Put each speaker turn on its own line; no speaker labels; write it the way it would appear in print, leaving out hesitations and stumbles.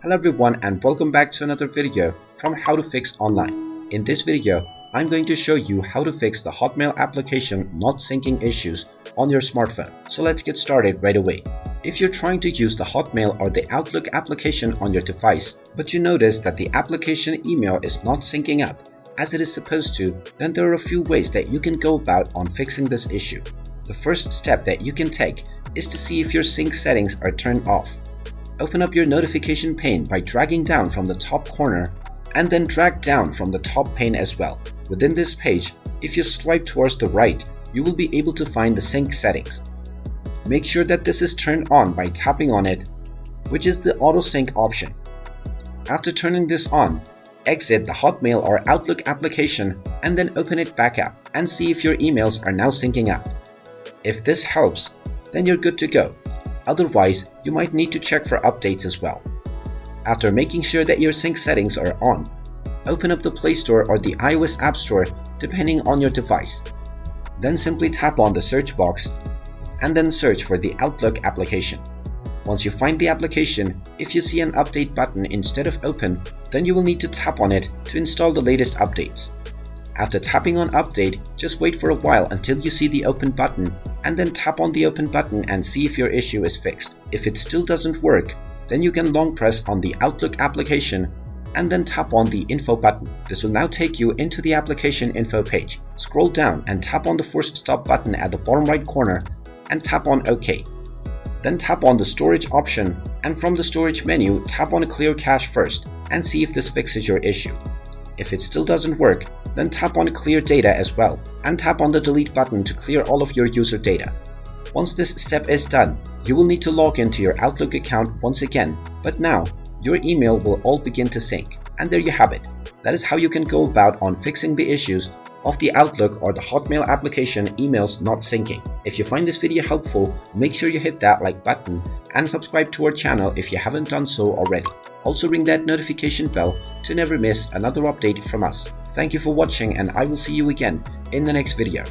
Hello everyone and welcome back to another video from How to Fix Online. In this video, I'm going to show you how to fix the Hotmail application not syncing issues on your smartphone. So let's get started right away. If you're trying to use the Hotmail or the Outlook application on your device, but you notice that the application email is not syncing up as it is supposed to, then there are a few ways that you can go about on fixing this issue. The first step that you can take is to see if your sync settings are turned off. Open up your notification pane by dragging down from the top corner and then drag down from the top pane as well. Within this page, if you swipe towards the right, you will be able to find the sync settings. Make sure that this is turned on by tapping on it, which is the auto sync option. After turning this on, exit the Hotmail or Outlook application and then open it back up and see if your emails are now syncing up. If this helps, then you're good to go. Otherwise, you might need to check for updates as well. After making sure that your sync settings are on, open up the Play Store or the iOS App Store depending on your device. Then simply tap on the search box and then search for the Outlook application. Once you find the application, if you see an update button instead of open, then you will need to tap on it to install the latest updates. After tapping on update, just wait for a while until you see the open button and then tap on the open button and see if your issue is fixed. If it still doesn't work, then you can long press on the Outlook application and then tap on the info button. This will now take you into the application info page. Scroll down and tap on the force stop button at the bottom right corner and tap on OK. Then tap on the storage option and from the storage menu, tap on clear cache first and see if this fixes your issue. If it still doesn't work, then tap on clear data as well and tap on the delete button to clear all of your user data. Once this step is done, you will need to log into your Outlook account once again, but now your email will all begin to sync. And there you have it. That is how you can go about on fixing the issues of the Outlook or the Hotmail application emails not syncing. If you find this video helpful, make sure you hit that like button and subscribe to our channel if you haven't done so already. Also ring that notification bell to never miss another update from us. Thank you for watching and I will see you again in the next video.